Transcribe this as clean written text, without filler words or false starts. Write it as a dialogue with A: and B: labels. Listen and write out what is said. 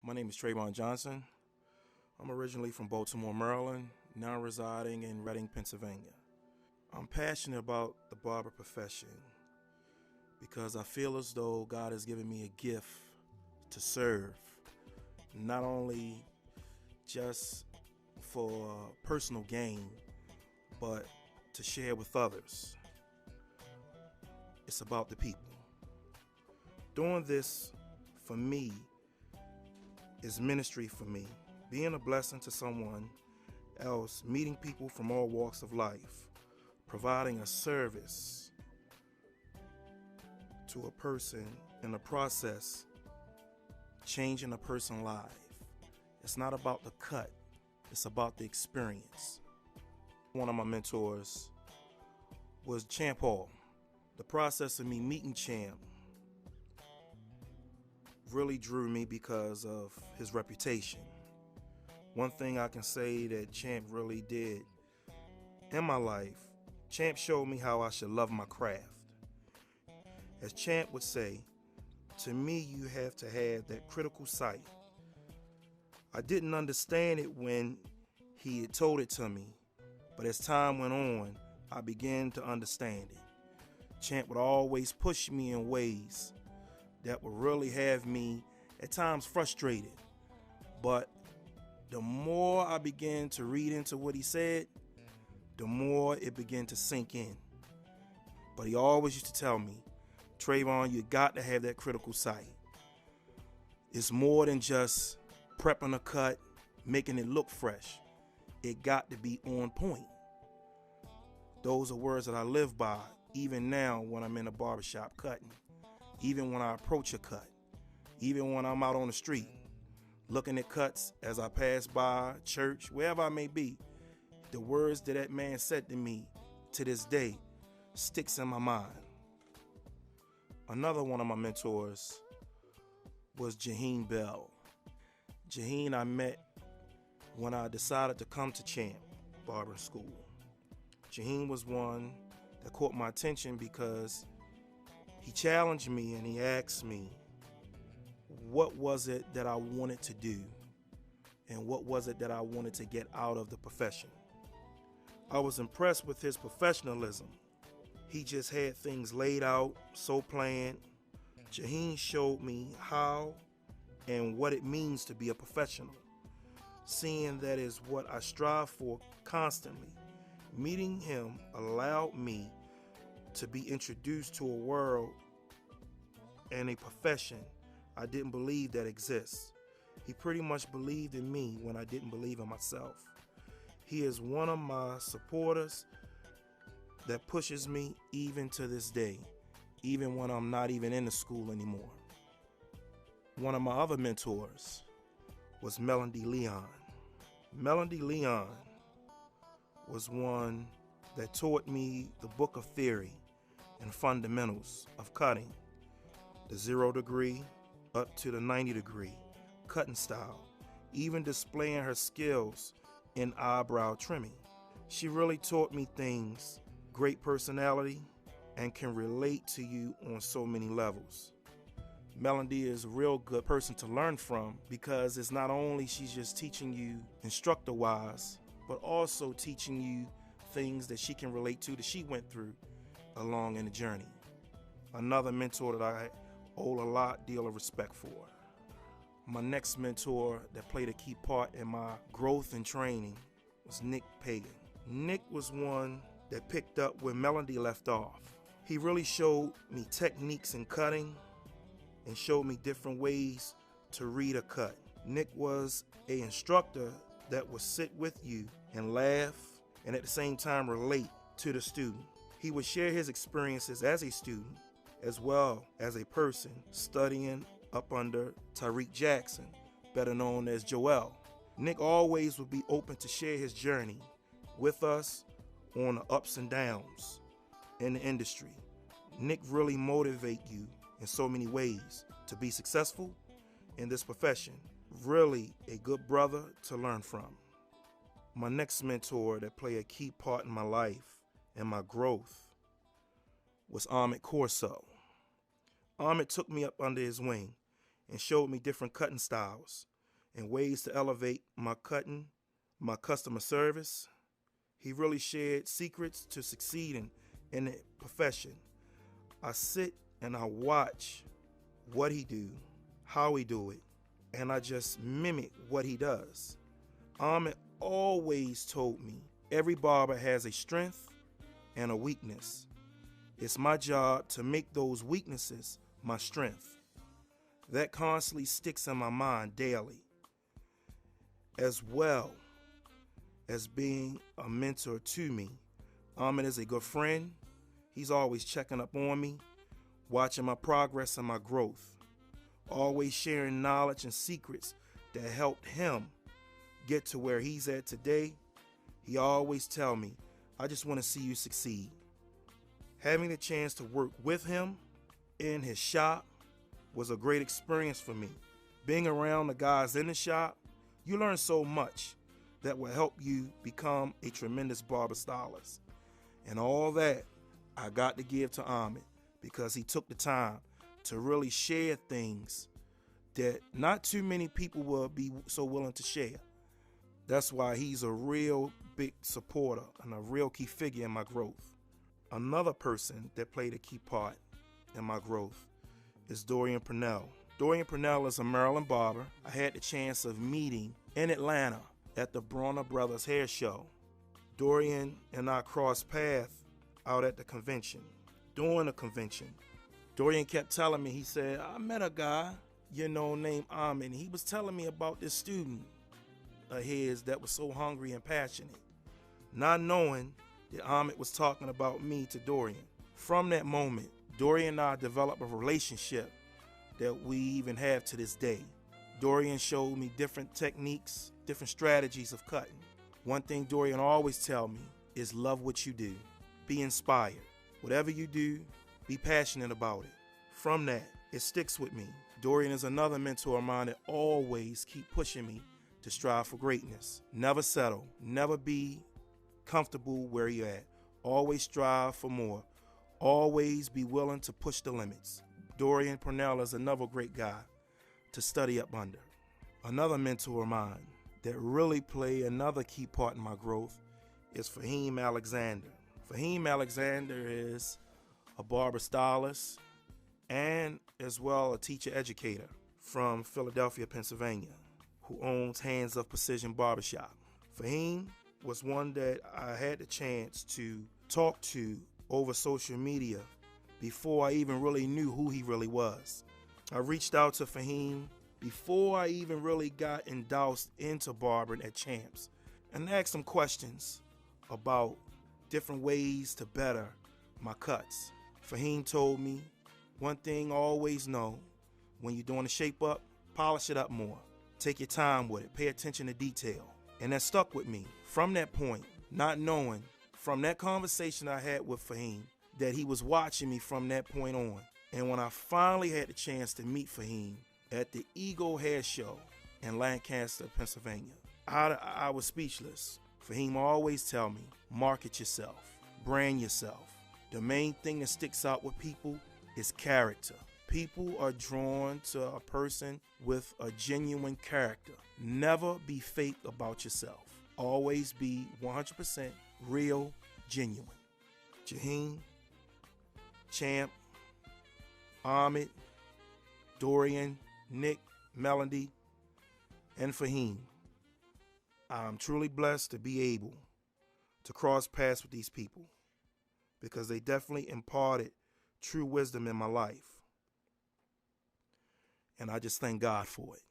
A: My name is Trayvon Johnson. I'm originally from Baltimore, Maryland, now residing in Reading, Pennsylvania. I'm passionate about the barber profession because I feel as though God has given me a gift to serve, not only just for personal gain, but to share with others. It's about the people. Doing this for me is ministry for me. Being a blessing to someone else, meeting people from all walks of life, providing a service to a person, in the process, changing a person's life. It's not about the cut, it's about the experience. One of my mentors was Champ Hall. The process of me meeting Champ really drew me because of his reputation. One thing I can say that Champ really did in my life, Champ showed me how I should love my craft. As Champ would say, to me you have to have that critical sight. I didn't understand it when he had told it to me, but as time went on, I began to understand it. Champ would always push me in ways that would really have me at times frustrated. But the more I began to read into what he said, the more it began to sink in. But he always used to tell me, Trayvon, you got to have that critical sight. It's more than just prepping a cut, making it look fresh. It got to be on point. Those are words that I live by, even now when I'm in a barbershop cutting, even when I approach a cut, even when I'm out on the street, looking at cuts as I pass by church, wherever I may be. The words that man said to me to this day sticks in my mind. Another one of my mentors was Jaheen Bell. Jaheen I met when I decided to come to Champ Barber School. Jaheen was one that caught my attention because he challenged me and he asked me, what was it that I wanted to do? And what was it that I wanted to get out of the profession? I was impressed with his professionalism. He just had things laid out, so planned. Jaheen showed me how and what it means to be a professional. Seeing that is what I strive for constantly. Meeting him allowed me to be introduced to a world and a profession I didn't believe that exists. He pretty much believed in me when I didn't believe in myself. He is one of my supporters that pushes me even to this day, even when I'm not even in the school anymore. One of my other mentors was Melody Leon. Melody Leon was one that taught me the book of theory and fundamentals of cutting, the 0 degree up to the 90 degree cutting style, even displaying her skills in eyebrow trimming. She really taught me things, great personality, and can relate to you on so many levels. Melody is a real good person to learn from because it's not only she's just teaching you instructor-wise, but also teaching you things that she can relate to that she went through along in the journey. Another mentor that I owe a lot deal of respect for. My next mentor that played a key part in my growth and training was Nick Pagan. Nick was one that picked up where Melody left off. He really showed me techniques in cutting and showed me different ways to read a cut. Nick was an instructor that would sit with you and laugh and at the same time relate to the student. He would share his experiences as a student as well as a person studying up under Tariq Jackson, better known as Joel. Nick always would be open to share his journey with us on the ups and downs in the industry. Nick really motivates you in so many ways to be successful in this profession. Really a good brother to learn from. My next mentor that played a key part in my life and my growth was Ahmed Corso. Ahmed took me up under his wing and showed me different cutting styles. and ways to elevate my cutting, my customer service. He really shared secrets to succeeding in the profession. I sit and I watch what he do, how he do it, and I just mimic what he does. Ahmed always told me every barber has a strength and a weakness. It's my job to make those weaknesses my strength. That constantly sticks in my mind daily, as well as being a mentor to me. Ahmed is a good friend. He's always checking up on me, watching my progress and my growth, always sharing knowledge and secrets that helped him get to where he's at today. He always tell me, I just want to see you succeed. Having the chance to work with him in his shop was a great experience for me. Being around the guys in the shop, you learn so much that will help you become a tremendous barber stylist. And all that I got to give to Ahmed because he took the time to really share things that not too many people will be so willing to share. That's why he's a real big supporter and a real key figure in my growth. Another person that played a key part in my growth is Dorian Purnell. Dorian Purnell is a Maryland barber I had the chance of meeting in Atlanta at the Bronner Brothers Hair Show. Dorian and I crossed paths out at the convention. During the convention, Dorian kept telling me, he said, I met a guy, named Ahmed. He was telling me about this student of his that was so hungry and passionate. Not knowing that Ahmed was talking about me to Dorian. From that moment, Dorian and I developed a relationship that we even have to this day. Dorian showed me different techniques, different strategies of cutting. One thing Dorian always tell me is love what you do. Be inspired. Whatever you do, be passionate about it. From that, it sticks with me. Dorian is another mentor of mine that always keep pushing me to strive for greatness. Never settle. Never be comfortable where you're at. Always strive for more. Always be willing to push the limits. Dorian Purnell is another great guy to study up under. Another mentor of mine that really played another key part in my growth is Fahim Alexander. Fahim Alexander is a barber stylist and as well a teacher educator from Philadelphia, Pennsylvania, who owns Hands of Precision Barbershop. Fahim was one that I had the chance to talk to over social media before I even really knew who he really was. I reached out to Fahim before I even really got endorsed into barbering at Champs and asked him questions about different ways to better my cuts. Fahim told me, one thing always know, when you're doing a shape up, polish it up more. Take your time with it, pay attention to detail. And that stuck with me. From that point, not knowing, from that conversation I had with Fahim, that he was watching me from that point on. And when I finally had the chance to meet Fahim at the Eagle Hair Show in Lancaster, Pennsylvania, I was speechless. Fahim always tell me, market yourself, brand yourself. The main thing that sticks out with people is character. People are drawn to a person with a genuine character. Never be fake about yourself. Always be 100% real, genuine. Jaheim, Champ, Ahmed, Dorian, Nick, Melody, and Fahim. I'm truly blessed to be able to cross paths with these people because they definitely imparted true wisdom in my life. And I just thank God for it.